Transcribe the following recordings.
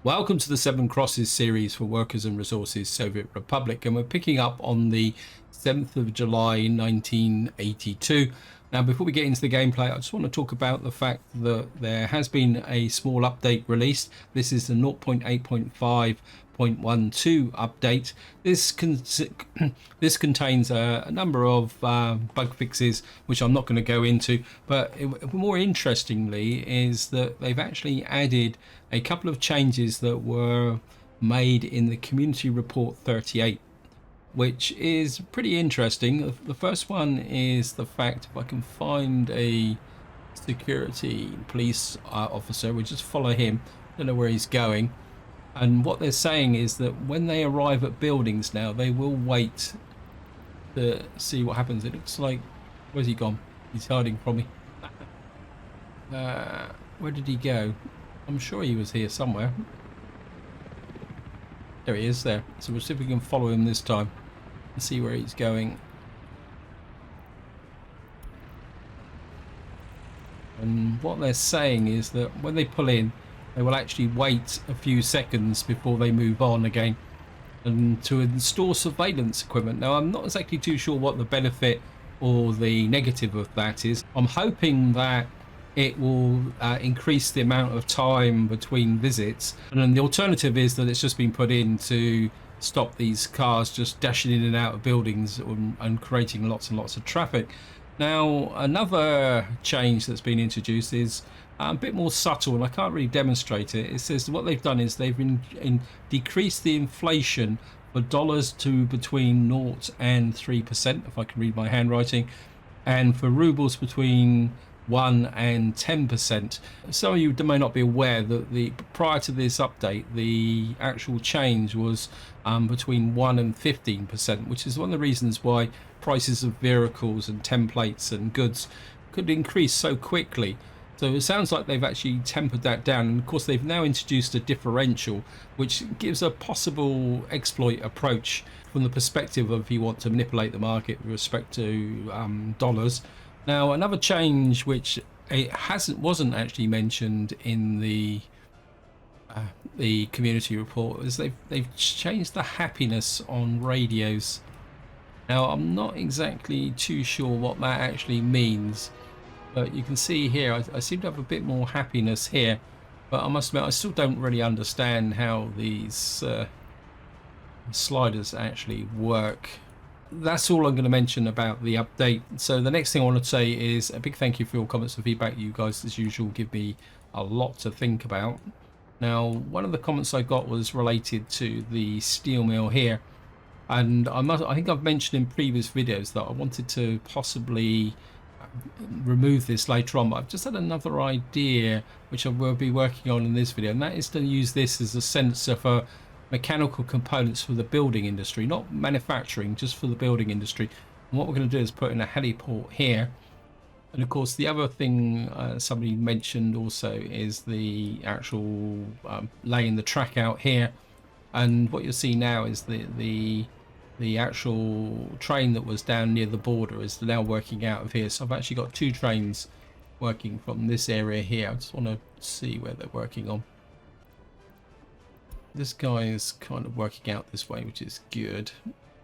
Welcome to the Seven Crosses series for Workers and Resources Soviet Republic, and we're picking up on the 7th of July 1982. Now, before we get into the gameplay, I just want to talk about the fact that there has been a small update released. This is the 0.8.5.12 update. This contains a number of bug fixes, which I'm not going to go into, but more interestingly is that they've actually added a couple of changes that were made in the community report 38, which is pretty interesting. The first one is the fact, if I can find a security police officer, we just follow him. Don't know where he's going. And what they're saying is that when they arrive at buildings now, they will wait to see what happens. It looks like, where's he gone? He's hiding from me. Where did he go? I'm sure he was here somewhere. There he is there. So we'll see if we can follow him this time and see where he's going. And what they're saying is that when they pull in, they will actually wait a few seconds before they move on again and to install surveillance equipment. Now, I'm not exactly too sure what the benefit or the negative of that is. I'm hoping that it will increase the amount of time between visits, and then the alternative is that it's just been put in to stop these cars just dashing in and out of buildings and creating lots and lots of traffic. Now, another change that's been introduced is a bit more subtle, and I can't really demonstrate it. It says what they've done is they've decreased the inflation for dollars to between 0 and 3%, if I can read my handwriting, and for rubles between 1 and 10%. Some of you may not be aware that prior to this update, the actual change was between 1 and 15%, which is one of the reasons why prices of vehicles and templates and goods could increase so quickly. So it sounds like they've actually tempered that down, and of course they've now introduced a differential, which gives a possible exploit approach from the perspective of if you want to manipulate the market with respect to dollars. Now, another change which wasn't actually mentioned in the community report is they've changed the happiness on radios. Now, I'm not exactly too sure what that actually means, but you can see here I seem to have a bit more happiness here, but I must admit I still don't really understand how these sliders actually work. That's all I'm going to mention about the update. So the next thing I want to say is a big thank you for your comments and feedback. You guys, as usual, give me a lot to think about. Now, one of the comments I got was related to the steel mill here, and I think I've mentioned in previous videos that I wanted to possibly remove this later on, but I've just had another idea which I will be working on in this video, and that is to use this as a sensor for mechanical components for the building industry, not manufacturing, just for the building industry. And what we're going to do is put in a heliport here. And of course the other thing somebody mentioned also is the actual laying the track out here, and what you'll see now is the actual train that was down near the border is now working out of here. So I've actually got two trains working from this area here. I just want to see where they're working on. This guy is kind of working out this way, which is good,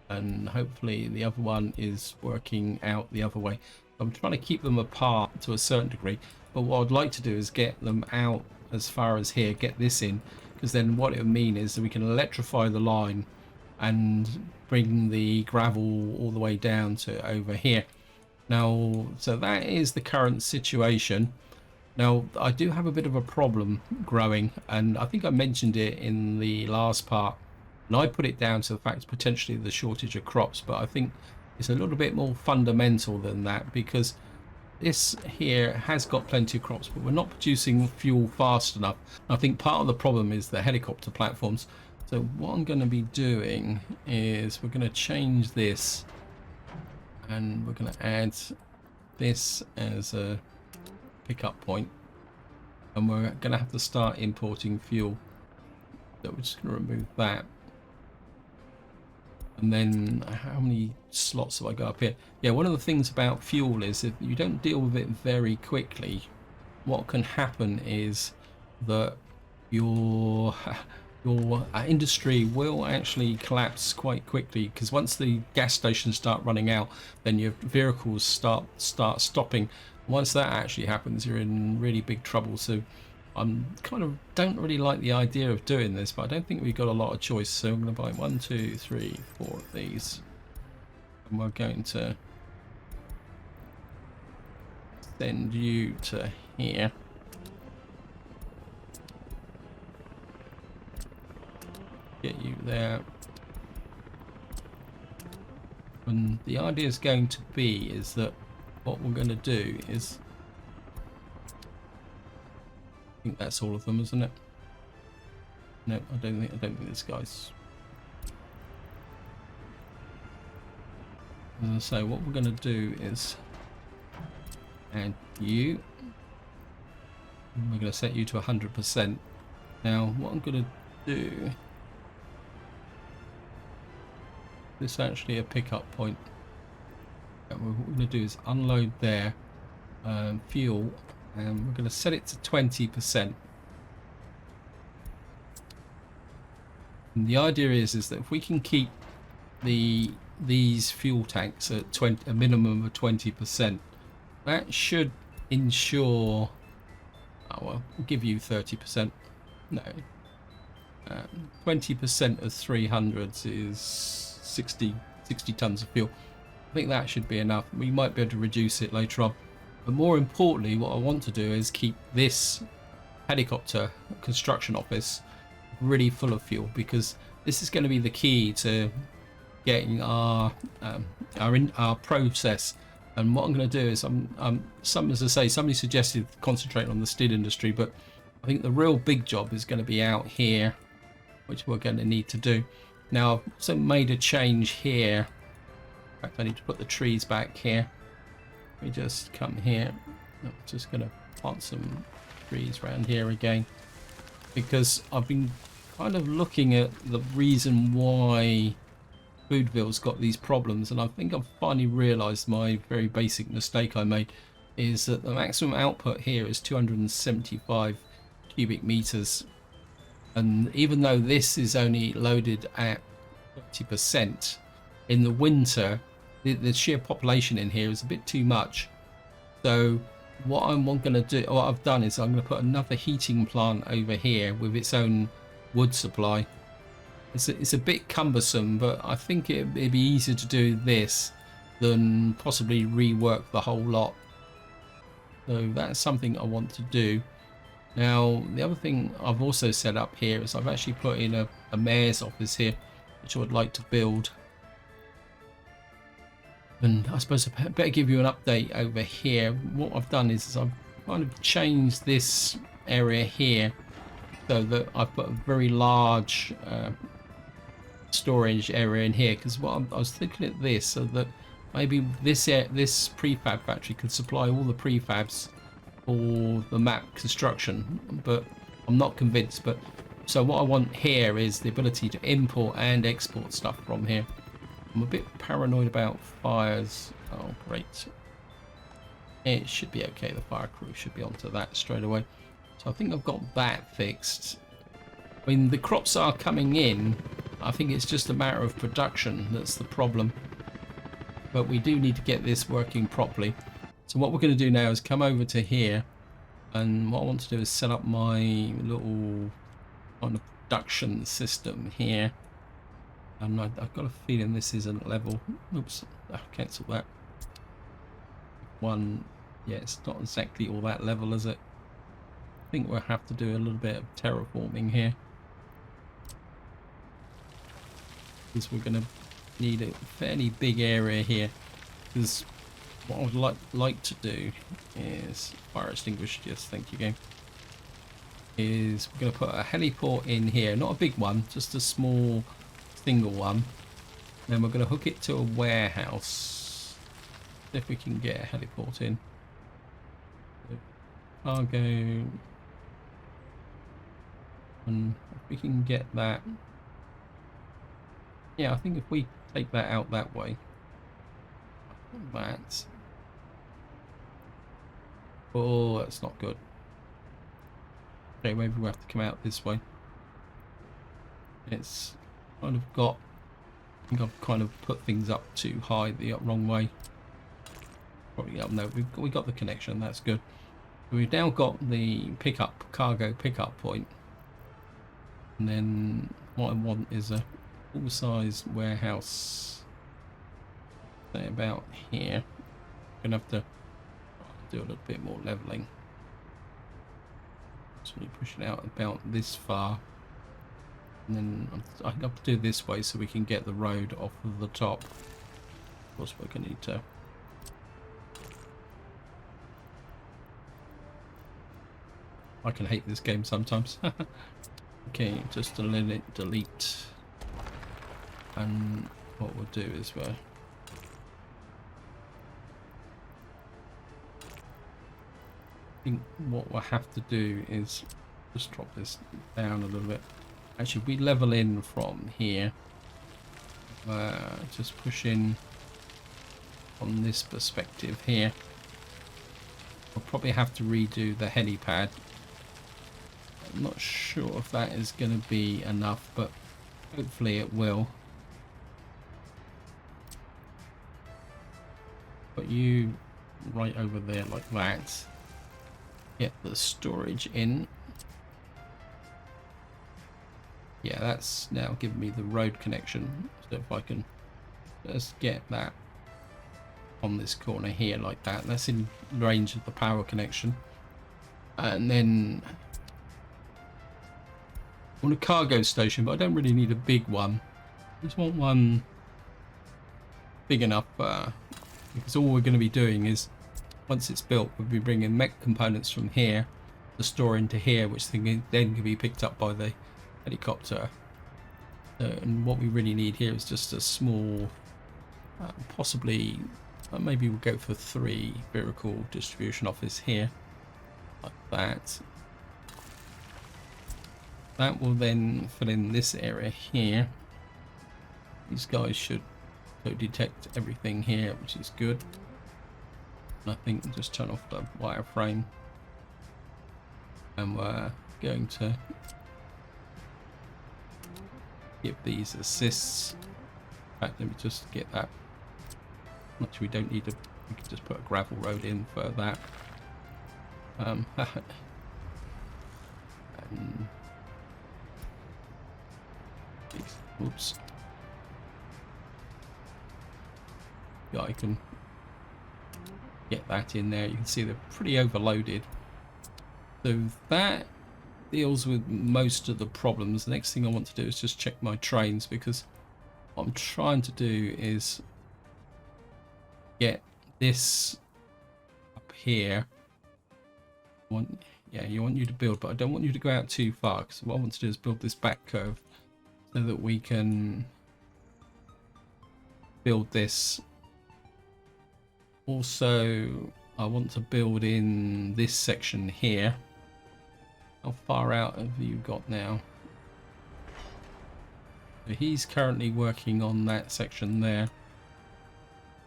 and hopefully the other one is working out the other way. I'm trying to keep them apart to a certain degree, but what I'd like to do is get them out as far as here, get this in, because then what it would mean is that we can electrify the line and bring the gravel all the way down to over here. Now, so that is the current situation. Now, I do have a bit of a problem growing, and I think I mentioned it in the last part, and I put it down to the fact potentially the shortage of crops, but I think it's a little bit more fundamental than that, because this here has got plenty of crops, but we're not producing fuel fast enough. I think part of the problem is the helicopter platforms. So what I'm going to be doing is we're going to change this, and we're going to add this as a pickup point, and we're going to have to start importing fuel. So we're just going to remove that, and then how many slots have I got up here? Yeah, one of the things about fuel is if you don't deal with it very quickly, what can happen is that your your industry will actually collapse quite quickly, because once the gas stations start running out, then your vehicles start stopping. Once that actually happens, you're in really big trouble. So I'm kind of don't really like the idea of doing this, but I don't think we've got a lot of choice. So I'm going to buy 1, 2, 3, 4 of these, and we're going to send you to here. Get you there. And the idea is going to be is that what we're going to do is, I think that's all of them, isn't it? No, I don't think this guy's. As I say, what we're going to do is add you. And we're going to set you to 100%. Now, what I'm going to do, this is actually a pickup point. And what we're going to do is unload there, fuel, and we're going to set it to 20%. And the idea is that if we can keep these fuel tanks at a minimum of 20%, that should ensure. Oh well, we'll give you 30%. No, 20% of 300s is 60 tons of fuel. I think that should be enough. We might be able to reduce it later on, but more importantly, what I want to do is keep this helicopter construction office really full of fuel, because this is going to be the key to getting our process. And what I'm going to do is, as I say, somebody suggested concentrating on the steel industry, but I think the real big job is going to be out here, which we're going to need to do. Now, I've also made a change here. In fact, I need to put the trees back here. We just come here. I'm just going to plant some trees around here again, because I've been kind of looking at the reason why Foodville's got these problems, and I think I've finally realised my very basic mistake I made is that the maximum output here is 275 cubic meters, and even though this is only loaded at 20%, in the winter the sheer population in here is a bit too much. So what I'm going to do, what I've done is I'm going to put another heating plant over here with its own wood supply. It's a bit cumbersome, but I think it'd be easier to do this than possibly rework the whole lot. So that's something I want to do. Now, the other thing I've also set up here is I've actually put in a mayor's office here, which I would like to build. And I suppose I better give you an update over here. What I've done is I've kind of changed this area here so that I've put a very large storage area in here, because what I was thinking at this, so that maybe this prefab factory could supply all the prefabs for the map construction, but I'm not convinced. But so what I want here is the ability to import and export stuff from here. I'm a bit paranoid about fires. Oh great, it should be okay. The fire crew should be onto that straight away, so I think I've got that fixed. I mean, the crops are coming in. I think it's just a matter of production that's the problem. But we do need to get this working properly. So what we're going to do now is come over to here. And what I want to do is set up my little kind of production system here. And I've got a feeling this isn't level. Oops, I'll cancel that. One, yeah, it's not exactly all that level, is it? I think we'll have to do a little bit of terraforming here, because we're going to need a fairly big area here. Because what I would like to do is fire extinguisher. Yes, thank you, game. Is we're going to put a heliport in here, not a big one, just a small single one. Then we're going to hook it to a warehouse. See if we can get a heliport in. Cargo. And if we can get that. Yeah, I think if we take that out that way. That. Oh, that's not good. Okay, maybe we'll have to come out this way. It's kind of got, I think I've kind of put things up too high the wrong way. Probably up. No, we got the connection. That's good. We've now got the cargo pickup point. And then what I want is a full-size warehouse. Say about here. Gonna have to do a little bit more leveling. So we push it out about this far. And then I have to do it this way so we can get the road off of the top. Of course, we're going to need to. I can hate this game sometimes. Okay, just delete. And what we'll do is I think what we'll have to do is just drop this down a little bit. Actually, we level in from here. Just push in on this perspective here. We'll probably have to redo the helipad. I'm not sure if that is going to be enough, but hopefully it will. Put you right over there like that. Get the storage in. Yeah, that's now giving me the road connection. So if I can just get that on this corner here like that, that's in range of the power connection. And then I want a cargo station, but I don't really need a big one. I just want one big enough because all we're going to be doing is, once it's built, we'll be bringing mech components from here to store into here, which then can be picked up by the helicopter. And what we really need here is just a small, possibly, maybe we'll go for 3 vehicle distribution office here, like that. That will then fill in this area here. These guys should detect everything here, which is good. And I think just turn off the wireframe. And we're going to give these assists. In fact, let me just get that. Actually, we don't need to. We can just put a gravel road in for that. And oops. Yeah, I can get that in there. You can see they're pretty overloaded. So that deals with most of the problems. The next thing I want to do is just check my trains, because what I'm trying to do is get this up here. You want you to build, but I don't want you to go out too far, because what I want to do is build this back curve so that we can build this. Also, I want to build in this section here. How far out have you got now? So he's currently working on that section there.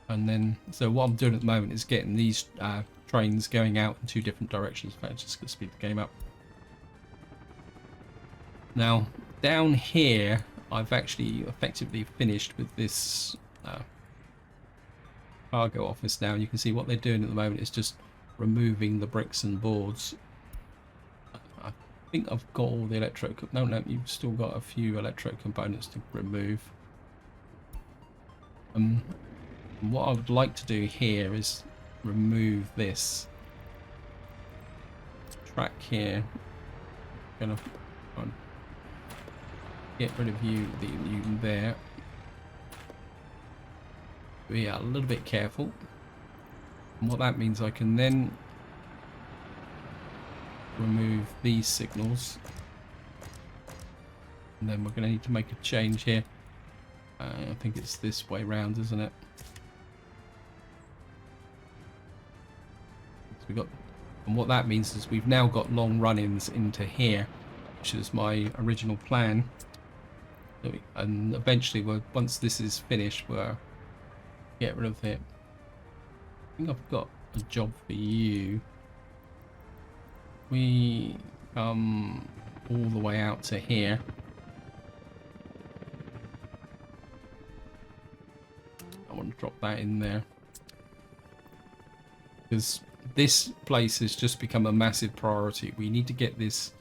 And then, so what I'm doing at the moment is getting these trains going out in 2 different directions. In fact, just going to speed the game up. Now, down here, I've actually effectively finished with this cargo office now. You can see what they're doing at the moment is just removing the bricks and boards. I think I've got all the no, you've still got a few electro components to remove. What I would like to do here is remove this track here. Gonna get rid of you there. We are a little bit careful. And what that means, I can then remove these signals. And then we're going to need to make a change here. I think it's this way round, isn't it? So we got, and what that means is we've now got long run-ins into here, which is my original plan. And eventually, once this is finished, we'll get rid of it. I think I've got a job for you. We come all the way out to here. I want to drop that in there because this place has just become a massive priority. We need to get this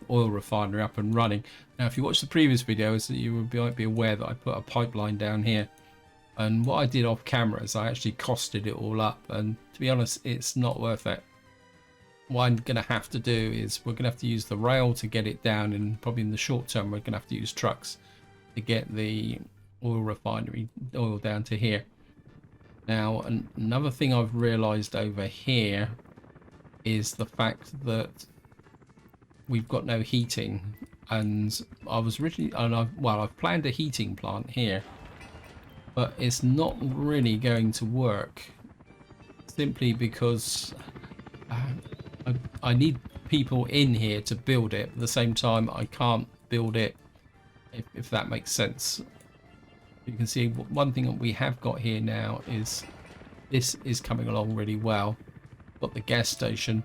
oil refinery up and running. Now, if you watch the previous videos, you might be aware that I put a pipeline down here. And what I did off camera is I actually costed it all up. And to be honest, it's not worth it. What I'm going to have to do is we're going to have to use the rail to get it down. And probably in the short term, we're going to have to use trucks to get the oil refinery oil down to here. Now, another thing I've realized over here is the fact that we've got no heating. And I was originally, I've planned a heating plant here, but it's not really going to work simply because I need people in here to build it. At the same time, I can't build it, if that makes sense. You can see one thing that we have got here now is this is coming along really well. Got the gas station,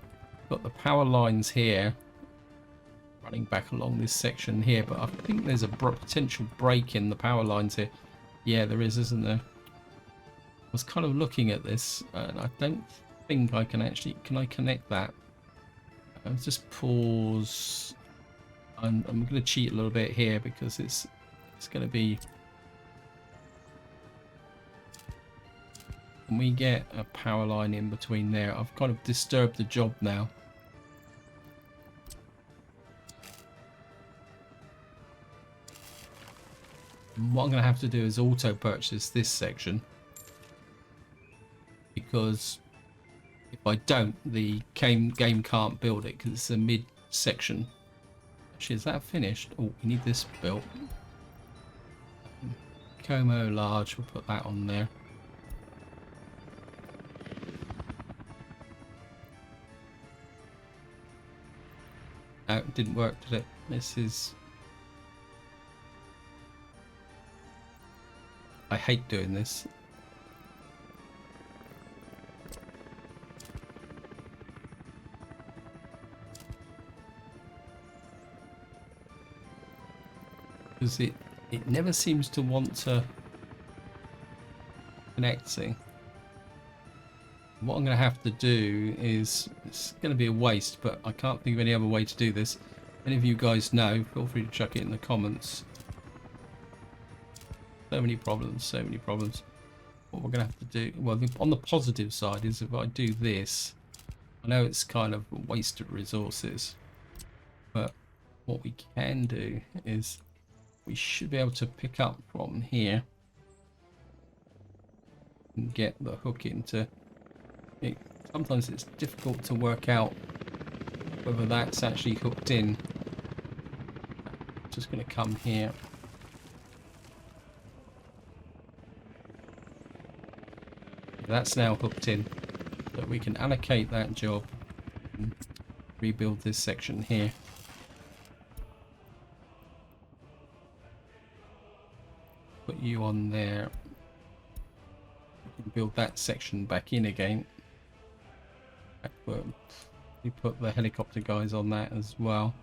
got the power lines here running back along this section here, but I think there's a potential break in the power lines here. Yeah, there is, isn't there? I was kind of looking at this and I don't think I can actually, can I connect that? I'll just pause. I'm going to cheat a little bit here because it's going to be, can we get a power line in between there? I've kind of disturbed the job now. What I'm going to have to do is auto purchase this section, because if I don't, the game can't build it because it's a mid section. Actually, is that finished? Oh, we need this built. Como large, we'll put that on there. No, it didn't work, did it? This is... I hate doing this. Because it never seems to want to connect. See, what I'm going to have to do is, it's going to be a waste, but I can't think of any other way to do this. Any of you guys know, feel free to chuck it in the comments. So many problems, so many problems. What we're going to have to do, well, on the positive side is if I do this, I know it's kind of a waste of resources, but what we can do is we should be able to pick up from here and get the hook into it. Sometimes it's difficult to work out whether that's actually hooked in. Just going to come here. That's now hooked in, so we can allocate that job and rebuild this section here. Put you on there. We can build that section back in again. You put the helicopter guys on that as well.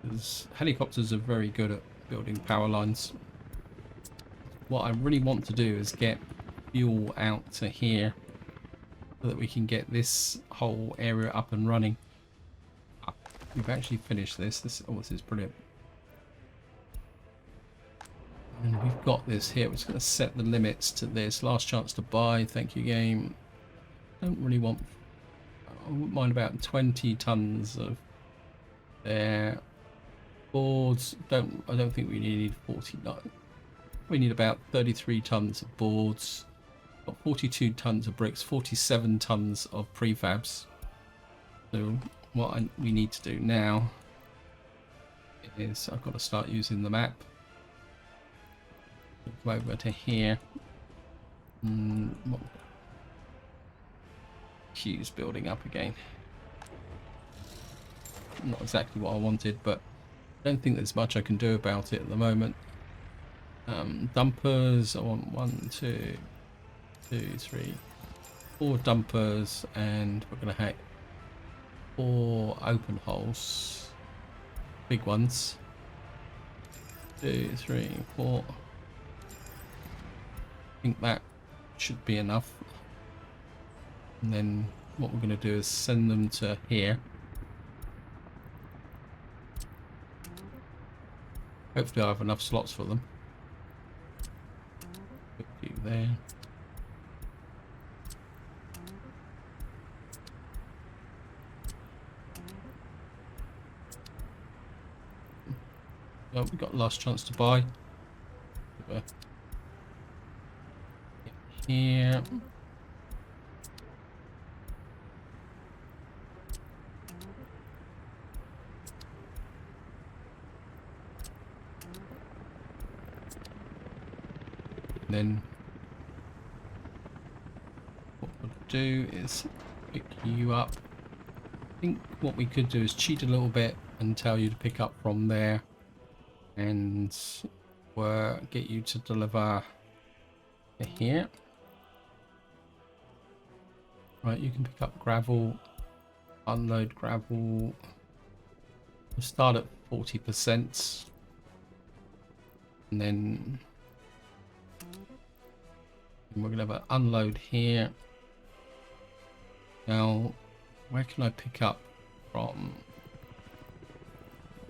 Because helicopters are very good at building power lines. What I really want to do is get fuel out to here so that we can get this whole area up and running. We've actually finished this. This is brilliant. And we've got this here. We're just going to set the limits to this. Last chance to buy. Thank you, game. Don't really want... I wouldn't mind about 20 tons of there. Boards. I don't think we need 49. We need about 33 tons of boards. Got 42 tons of bricks. 47 tons of prefabs. So what we need to do now is I've got to start using the map. Go over to here. Queue's building up again. Not exactly what I wanted, but I don't think there's much I can do about it at the moment. Dumpers, I want 1, 2, 2, 3. 4 dumpers, and we're going to have 4 open holes, big ones. 2, 3, 4. I think that should be enough. And then what we're going to do is send them to here. Hopefully I have enough slots for them. Put you there. Well, we've got last chance to buy. Here. And then what we'll do is pick you up. I think what we could do is cheat a little bit and tell you to pick up from there, and get you to deliver here. Right, you can pick up gravel, unload gravel. We'll start at 40%, and then we're going to have an unload here. Now, where can I pick up from?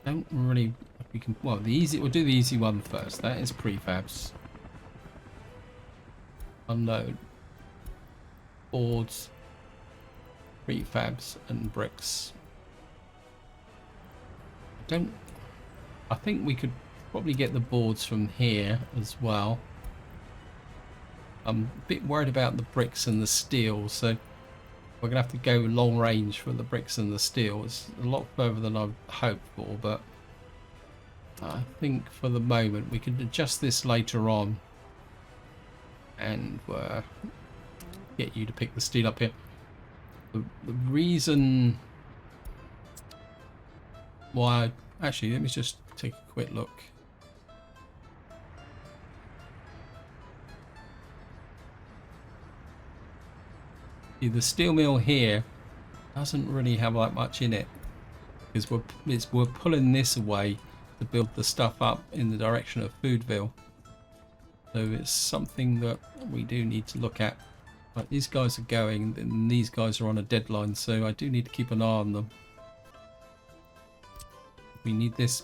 Don't really. We can. Well, we'll do the easy one first. That is prefabs. Unload boards, prefabs, and bricks. I think we could probably get the boards from here as well. I'm a bit worried about the bricks and the steel, so we're gonna have to go long range for the bricks and the steel. It's a lot further than I hoped for, but I think for the moment we can adjust this later on and get you to pick the steel up here. The reason why, actually, let me just take a quick look. See, the steel mill here doesn't really have like much in it, because we're pulling this away to build the stuff up in the direction of Foodville. So it's something that we do need to look at. But these guys are going, and these guys are on a deadline, so I do need to keep an eye on them. We need this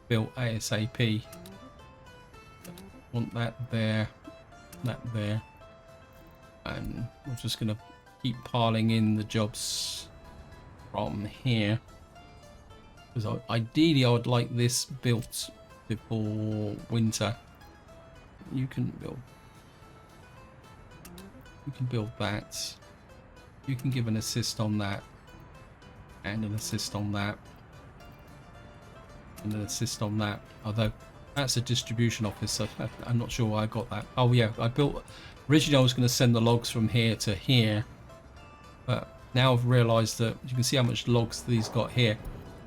built ASAP. Want that there, and we're just going to keep piling in the jobs from here. Because ideally I would like this built before winter. You can build that. You can give an assist on that, and an assist on that, and an assist on that. Although that's a distribution office, so I'm not sure why I got that. Oh yeah, originally I was going to send the logs from here to here, but now I've realised that you can see how much logs these got here.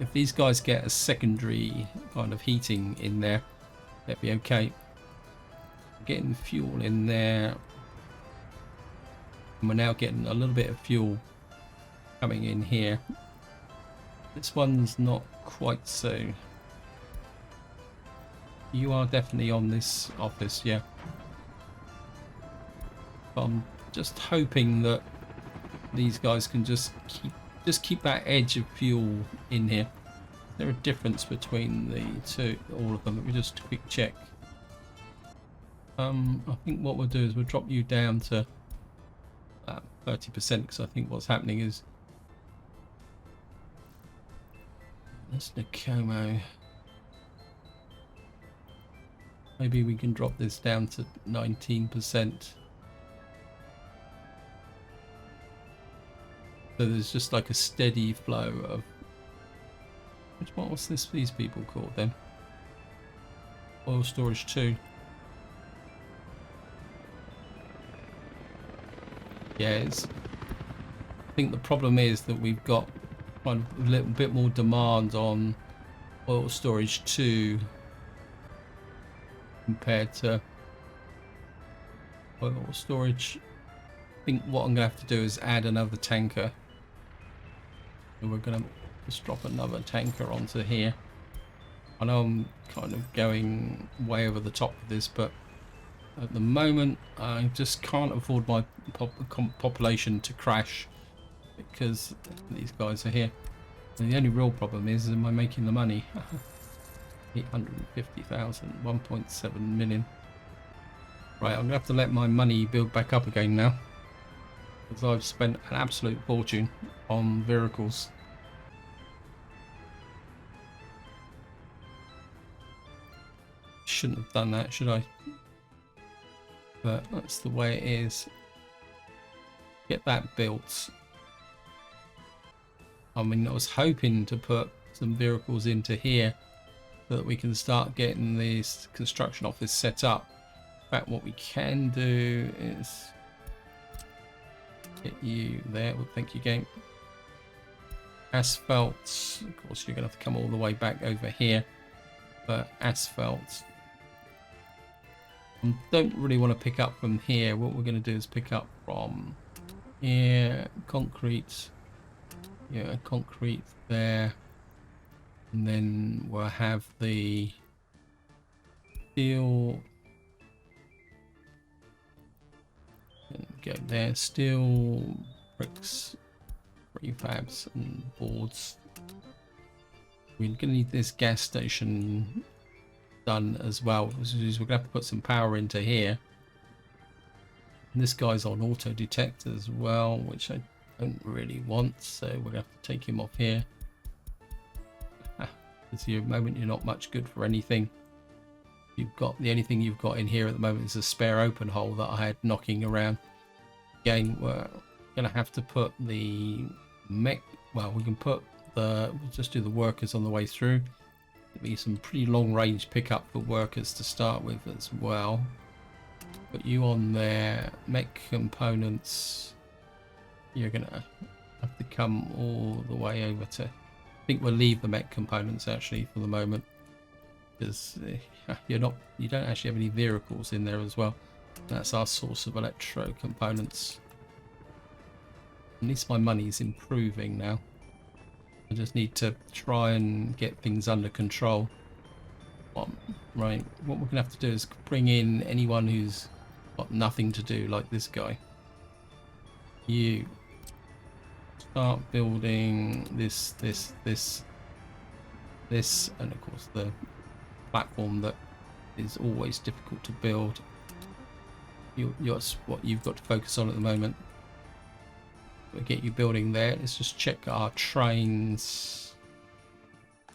If these guys get a secondary kind of heating in there, that'd be okay. Getting fuel in there, and we're now getting a little bit of fuel coming in here. This one's not quite so. You are definitely on this office, yeah. But I'm just hoping that these guys can just keep that edge of fuel in here. Is there a difference between the two, all of them? Let me just quick check. I think what we'll do is we'll drop you down to 30%, because I think what's happening is that's Nakomo. Maybe we can drop this down to 19%. So there's just like a steady flow of. What's these people called then? Oil storage 2. Yeah, I think the problem is that we've got kind of a little bit more demand on oil storage 2 compared to oil storage think what I'm going to have to do is add another tanker. So we're going to just drop another tanker onto here. I know I'm kind of going way over the top of this, but at the moment I just can't afford my population to crash because these guys are here. And the only real problem is, am I making the money? 850,000, 1.7 million. Right, I'm going to have to let my money build back up again now, because I've spent an absolute fortune on vehicles. Shouldn't have done that, should I? But that's the way it is. Get that built. I mean, I was hoping to put some vehicles into here so that we can start getting this construction office set up. In fact, what we can do is get you there. Well, thank you, game. Asphalt. Of course, you're going to have to come all the way back over here. But asphalt, I don't really want to pick up from here. What we're going to do is pick up from here. Concrete. Yeah, concrete there. And then we'll have the steel. Go there. Steel, bricks, prefabs, and boards. We're going to need this gas station done as well. We're going to have to put some power into here. And this guy's on auto detector as well, which I don't really want, so we're going to have to take him off here. At the moment, you're not much good for anything. You've got the only thing you've got in here at the moment is a spare open hole that I had knocking around. Again, we're going to have to put the mech. Well, we can put the. We'll just do the workers on the way through. There'll be some pretty long range pickup for workers to start with as well. Put you on there. Mech components. You're going to have to come all the way over to. I think we'll leave the mech components actually for the moment, because you don't actually have any vehicles in there as well. That's our source of electro components. At least my money's improving now. I just need to try and get things under control. Right, what we're gonna have to do is bring in anyone who's got nothing to do, like this guy. You start building this, and of course the platform that is always difficult to build. That's what you've got to focus on at the moment. We'll get you building there. Let's just check our trains.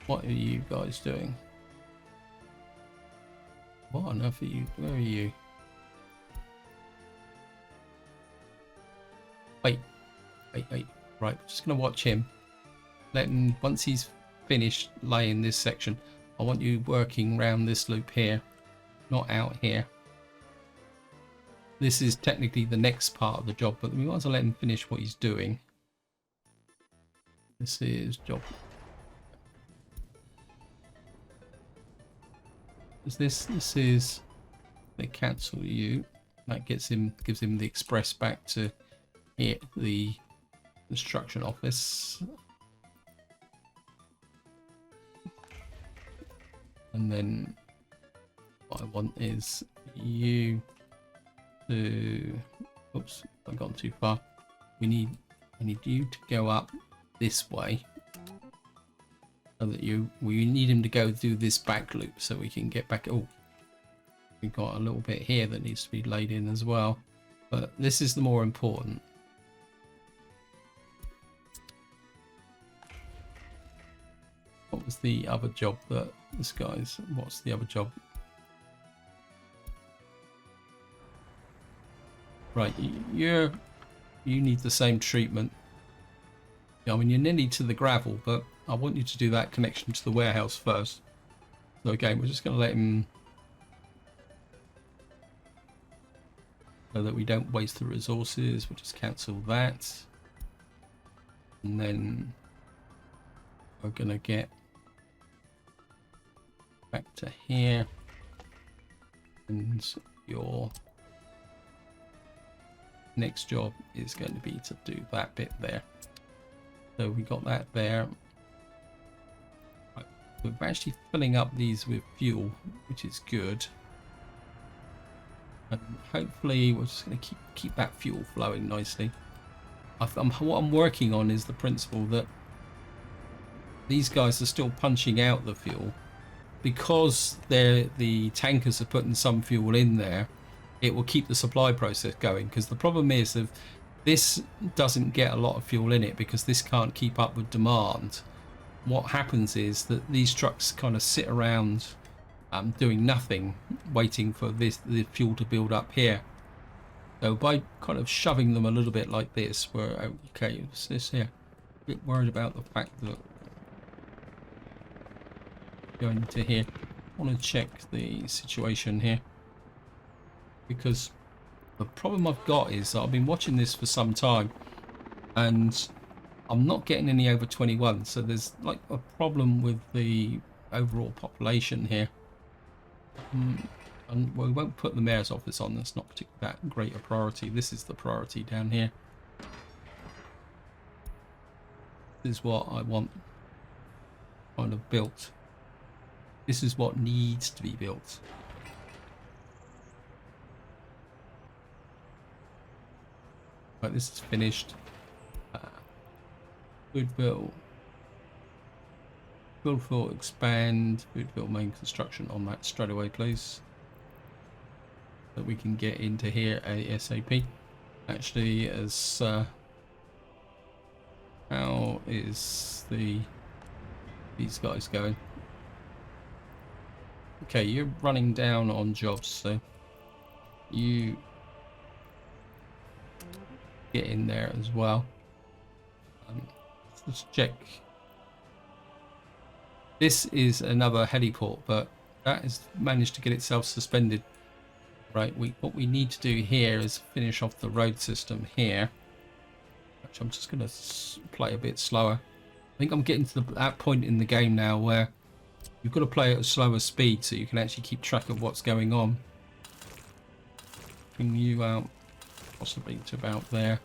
What are you guys doing? What on earth are you? Where are you? Wait. Right, we're just going to watch him. Let him, once he's finished laying this section, I want you working around this loop here, not out here. This is technically the next part of the job, but we might as well let him finish what he's doing. This is job. This is, they cancel you. That gives him the express back to here, the construction office. And then what I want is you to, oops, I've gone too far. I need you to go up this way, so that we need him to go do this back loop so we can get back. Oh, we've got a little bit here that needs to be laid in as well, but this is the more important. What was the other job that this guy's? What's the other job? Right, you need the same treatment. I mean, you're nearly to the gravel, but I want you to do that connection to the warehouse first. So again, we're just going to let him, so that we don't waste the resources. We'll just cancel that, and then we're going to get back to here, and next job is going to be to do that bit there. So we got that there. Right. We're actually filling up these with fuel, which is good. And hopefully we're just going to keep that fuel flowing nicely. What I'm working on is the principle that these guys are still punching out the fuel because the tankers are putting some fuel in there. It will keep the supply process going, because the problem is if this doesn't get a lot of fuel in it because this can't keep up with demand, what happens is that these trucks kind of sit around doing nothing, waiting for the fuel to build up here. So by kind of shoving them a little bit like this, we're okay. What's this here? A bit worried about the fact that going to here. I want to check the situation here, because the problem I've got is that I've been watching this for some time and I'm not getting any over 21, so there's like a problem with the overall population here. And we won't put the mayor's office on, that's not particularly that great a priority. This is the priority down here. This is what I want kind of built. This is what needs to be built. Right, this is finished. Foodville. Foodville expand. Foodville main construction on that straight away, please. So we can get into here ASAP. Actually, as how is these guys going? Okay, you're running down on jobs, so you get in there as well. Let's check. This is another heliport, but that has managed to get itself suspended. Right, what we need to do here is finish off the road system here. Which I'm just going to play a bit slower. I think I'm getting to that point in the game now where you've got to play at a slower speed so you can actually keep track of what's going on. Bring you out possibly to about there.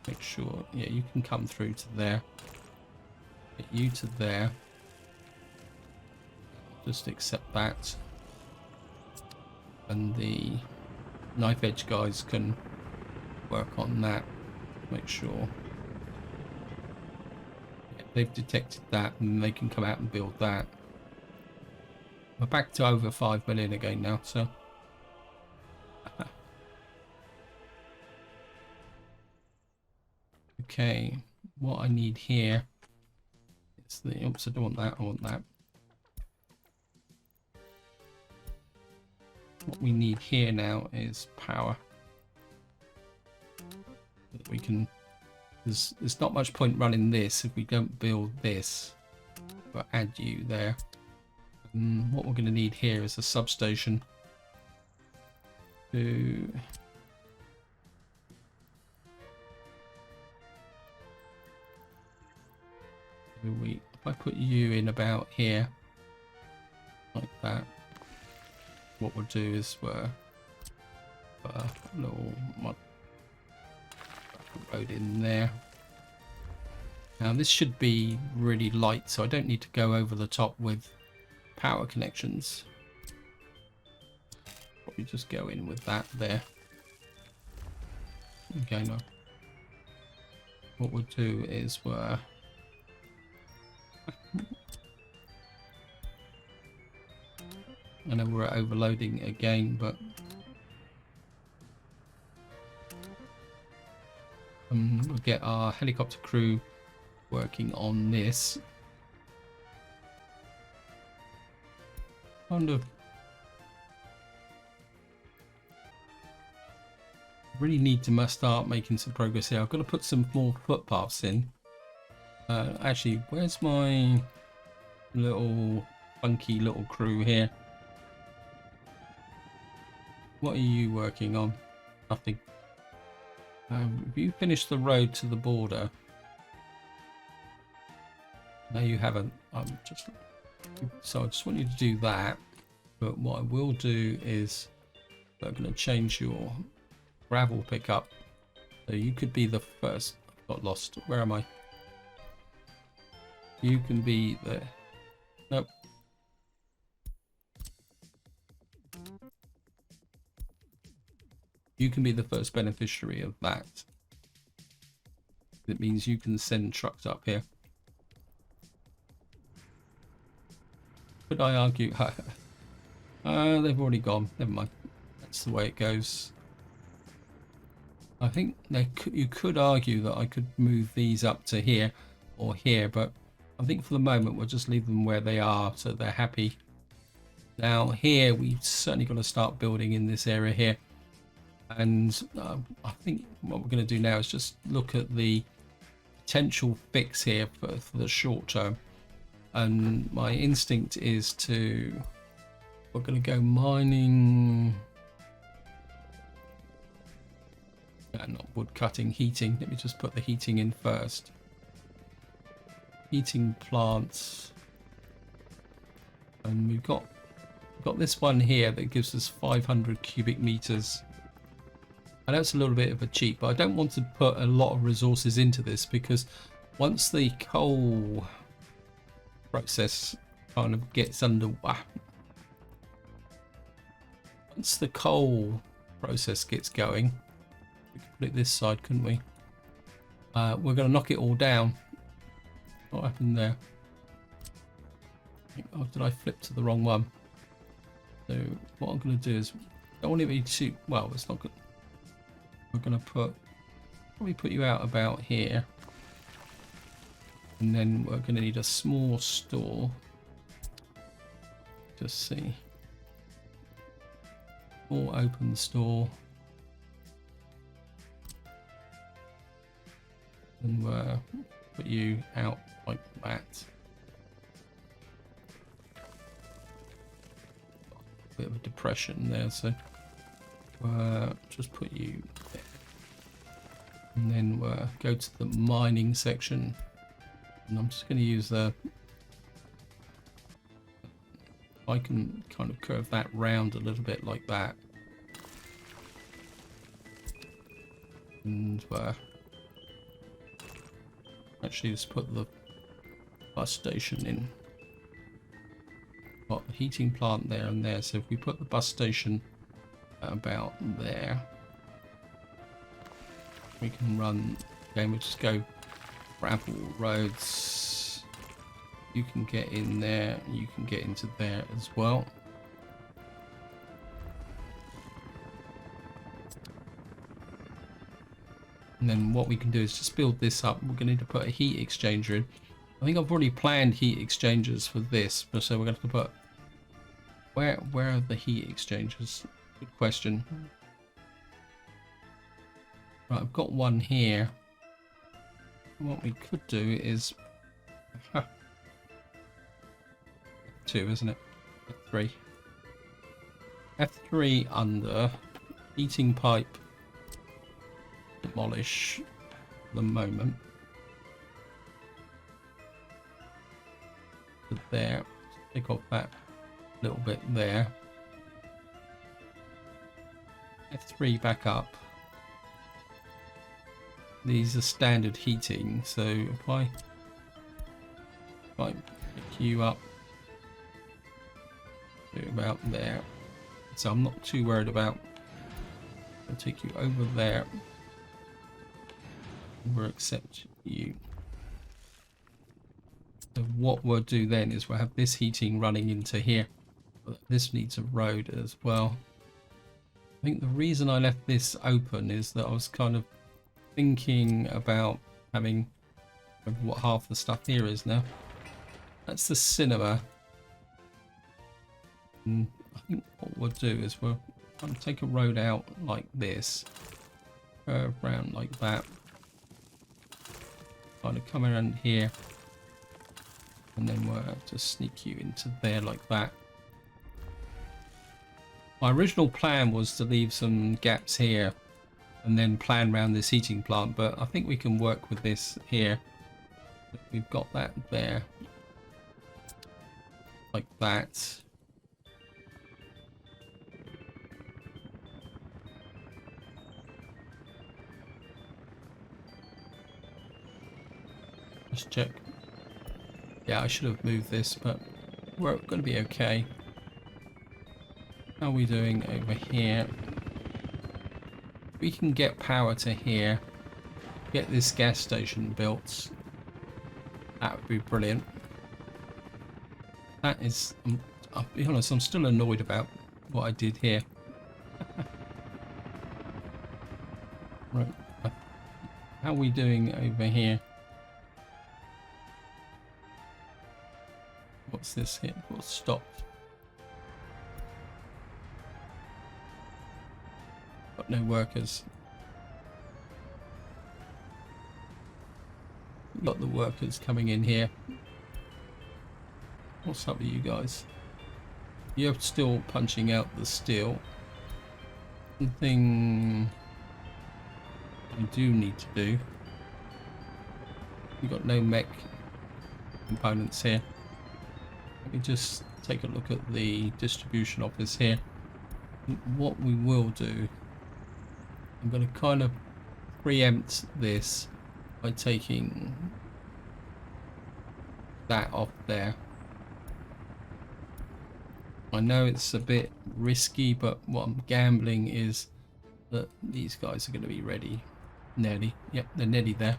Make sure, yeah, you can come through to there. Get you to there. Just accept that. And the knife edge guys can work on that. Make sure. Yeah, they've detected that and they can come out and build that. We're back to over 5 million again now, so. Okay, what I need here is the, oops, I don't want that, I want that. What we need here now is power. We can, there's not much point running this if we don't build this, but add you there. And what we're going to need here is a substation to if I put you in about here like that, what we'll do is we'll put a little road in there. Now this should be really light, so I don't need to go over the top with power connections. Probably just go in with that there. Okay, no. What we'll do is I know we're overloading again, but we'll get our helicopter crew working on this. Kind of really need to start making some progress here. I've got to put some more footpaths in. Actually, where's my little funky little crew here? What are you working on? Nothing. Have you finished the road to the border? No, you haven't. So I just want you to do that. But what I will do is I'm going to change your gravel pickup So you could be the first. I got lost. Where am I? You can be the... Nope. You can be the first beneficiary of that. It means you can send trucks up here. Could I argue? They've already gone. Never mind. That's the way it goes. I think you could argue that I could move these up to here or here, but I think for the moment we'll just leave them where they are so they're happy. Now here we've certainly got to start building in this area here, and I think what we're going to do now is just look at the potential fix here for the short term. And my instinct is we're going to go mining, not wood cutting, heating. Let me just put the heating in first. Heating plants, and we've got this one here that gives us 500 cubic meters. I know it's a little bit of a cheat, but I don't want to put a lot of resources into this, because once the coal process kind of gets underway, once the coal process gets going, we could put it this side, couldn't we? We're going to knock it all down. What happened there? Oh, did I flip to the wrong one? So what I'm going to do is, I don't want it to be too, well, it's not good. We're going to probably put you out about here, and then we're going to need a small store. Just see, small open store, and we'll put you out like that. Bit of a depression there, so just put you there. And then we'll go to the mining section, and I'm just going to use I can kind of curve that round a little bit like that, and actually just put the bus station in. Got the heating plant there and there, so if we put the bus station about there, we can run. Again, we'll just go gravel roads. You can get in there, you can get into there as well. And then what we can do is just build this up. We're going to need to put a heat exchanger in. I think I've already planned heat exchangers for this, but so we're going to put, where are the heat exchangers? Good question. Right, I've got one here. What we could do is F2, isn't it? F3. F3 under heating pipe. Demolish for the moment. There, take off that little bit there. F3 back up. These are standard heating, so if I pick you up to about there, so I'm not too worried about. I'll take you over there. We'll accept you. So what we'll do then is we'll have this heating running into here. But this needs a road as well. I think the reason I left this open is that I was kind of thinking about having what half the stuff here is now. That's the cinema. And I think what we'll do is we'll take a road out like this, curve around like that, kind of come around here, and then we'll just sneak you into there like that. My original plan was to leave some gaps here and then plan around this heating plant, but I think we can work with this here. We've got that there like that. Just check. Yeah, I should have moved this, but we're going to be okay. How are we doing over here? We can get power to here. Get this gas station built. That would be brilliant. That is, I'll be honest, I'm still annoyed about what I did here. Right. How are we doing over here? What's this here? What's stopped? Got no workers. Got the workers coming in here. What's up with you guys? You're still punching out the steel. One thing I do need to do. We've got no mech components here. Let me just take a look at the distribution office here. What we will do, I'm going to kind of preempt this by taking that off there. I know it's a bit risky, but what I'm gambling is that these guys are going to be ready. Nearly. Yep, they're nearly there.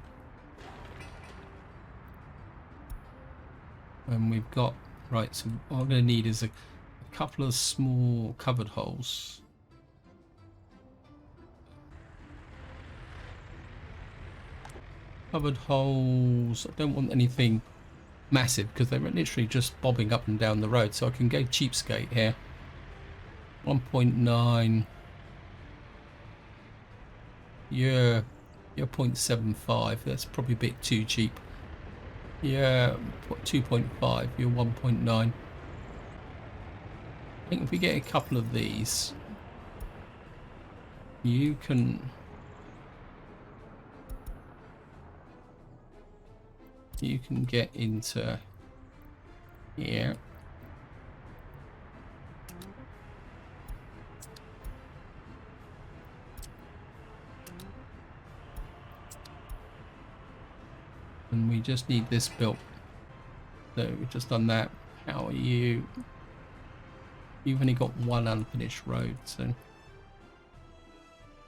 And we've got... Right, so what I'm going to need is a couple of small cupboard holes. Cupboard holes. I don't want anything massive because they're literally just bobbing up and down the road. So I can go cheapskate here. 1.9. You're 0.75. That's probably a bit too cheap. Yeah, 2.5. You're 1.9. I think if we get a couple of these, you can get into here. And we just need this built. So we've just done that. How are you? You've only got one unfinished road, so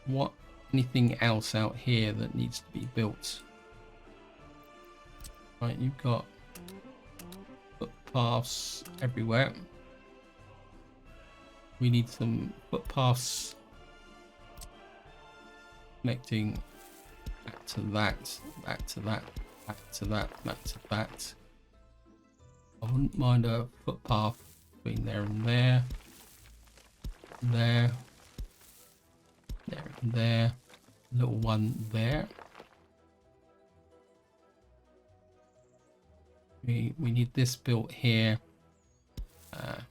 what? Anything else out here that needs to be built? Right, you've got footpaths everywhere. We need some footpaths connecting back to that, back to that, back to that, back to that. I wouldn't mind a footpath between there and there, there, there and there, little one there. We need this built here.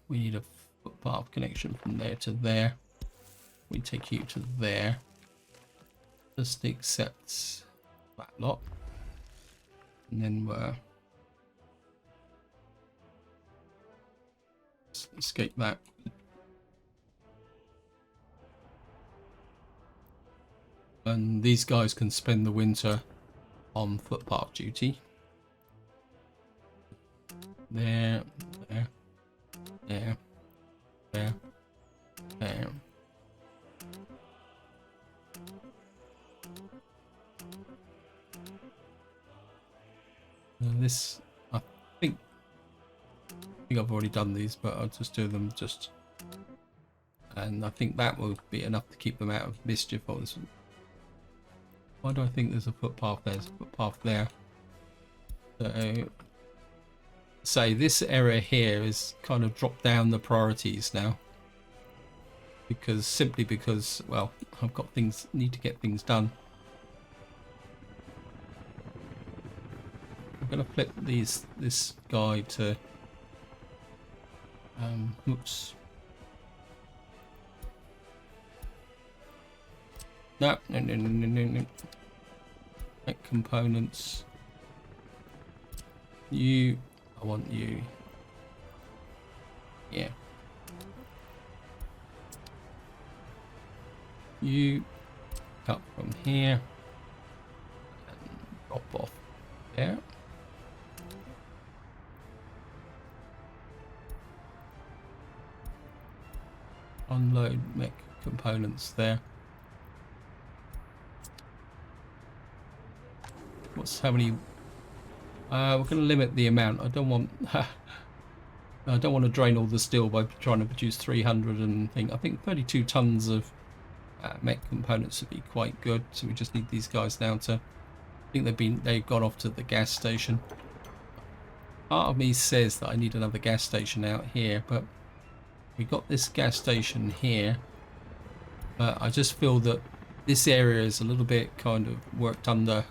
We need a footpath connection from there to there. We take you to there. Just accept that lot. And then we're... escape that. And these guys can spend the winter on footpath duty. There, there, there, there, there. This, I think I've already done these, but I'll just do them just, and I think that will be enough to keep them out of mischief. Why do I think there's a footpath there? There's a footpath there. So, say this area here is kind of dropped down the priorities now, because simply because, well, I've got things, need to get things done. I'm gonna flip this guy to oops. No. Make components. You, I want you. Yeah. You cut from here and drop off there. unload mech components there. What's how many? We're going to limit the amount. I don't want to drain all the steel by trying to produce 300 and think. I think 32 tons of mech components would be quite good. So we just need these guys now to. I think they've gone off to the gas station. Part of me says that I need another gas station out here, but we got this gas station here. But I just feel that this area is a little bit kind of worked under.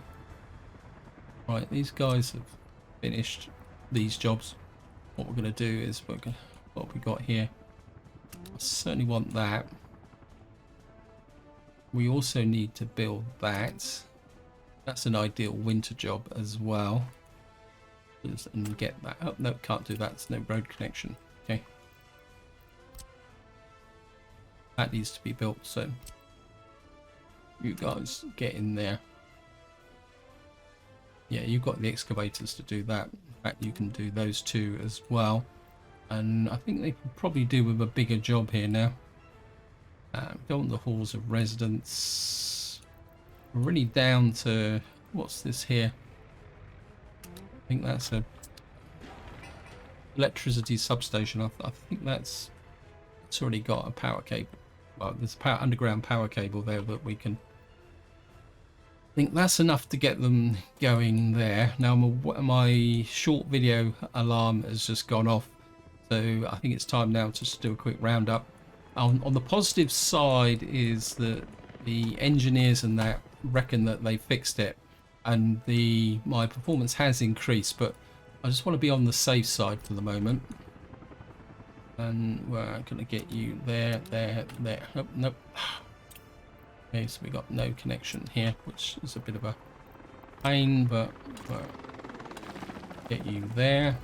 Right, these guys have finished these jobs. What we're going to do is what we got here. I certainly want that. We also need to build that. That's an ideal winter job as well. And get that. Oh, no, can't do that. There's no road connection. Okay. That needs to be built, so you guys get in there. Yeah, you've got the excavators to do that. In fact, you can do those two as well. And I think they could probably do with a bigger job here now. Don't want the halls of residence. We're really down to what's this here? I think that's a electricity substation. I think it's already got a power cable. Well, there's a underground power cable there that we can. I think that's enough to get them going there. Now my short video alarm has just gone off, so I think it's time now to just do a quick roundup. On the positive side is that the engineers and that reckon that they fixed it, and my performance has increased, but I just want to be on the safe side for the moment. And we're going to get you there. Oh, nope. Okay, so we got no connection here, which is a bit of a pain, but we'll get you there.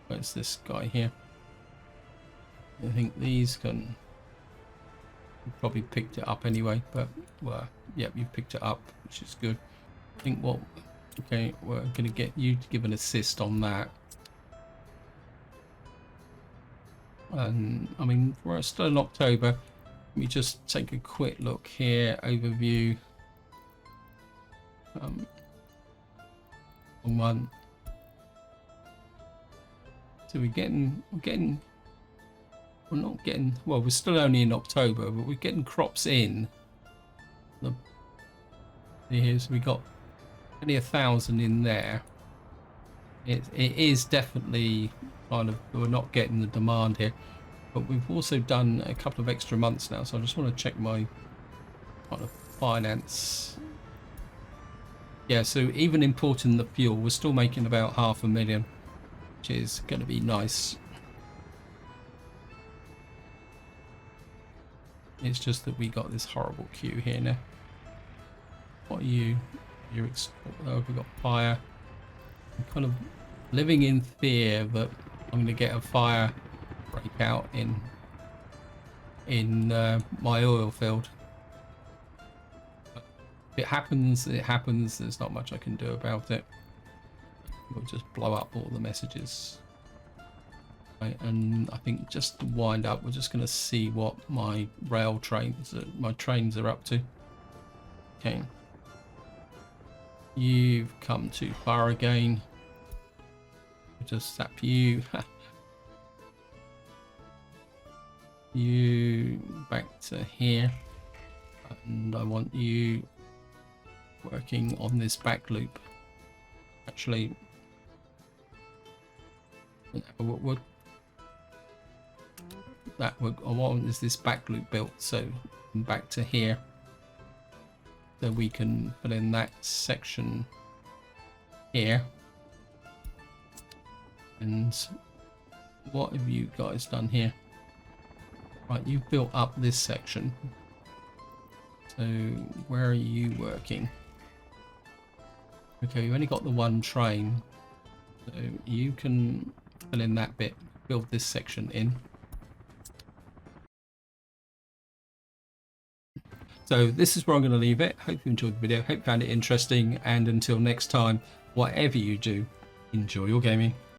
Where's this guy here? I think these can. You probably picked it up anyway, but well, yep, you picked it up, which is good. I think okay, we're going to get you to give an assist on that. And I mean, we're still in October. Let me just take a quick look here. Overview. On one. So we're not getting. Well, we're still only in October, but we're getting crops in. Here's we got only 1,000 in there. It is definitely kind of, we're not getting the demand here, but we've also done a couple of extra months now, so I just want to check my kind of finance. Yeah, so even importing the fuel, we're still making about 500,000, which is going to be nice. It's just that we got this horrible queue here now. What are you? Oh, we've got fire. I'm kind of living in fear that I'm going to get a fire break out in my oil field. But if it happens, it happens. There's not much I can do about it. We'll just blow up all the messages. Right, and I think just to wind up, we're just going to see what my trains are up to. Okay. You've come too far again. I'll just zap you. You back to here. And I want you working on this back loop. Actually, what I want is this back loop built, so back to here. So we can put in that section here. And what have you guys done here? Right, you've built up this section. So where are you working? Okay, you've only got the one train. So you can fill in that bit, build this section in. So this is where I'm going to leave it. Hope you enjoyed the video. Hope you found it interesting. And until next time, whatever you do, Enjoy your gaming.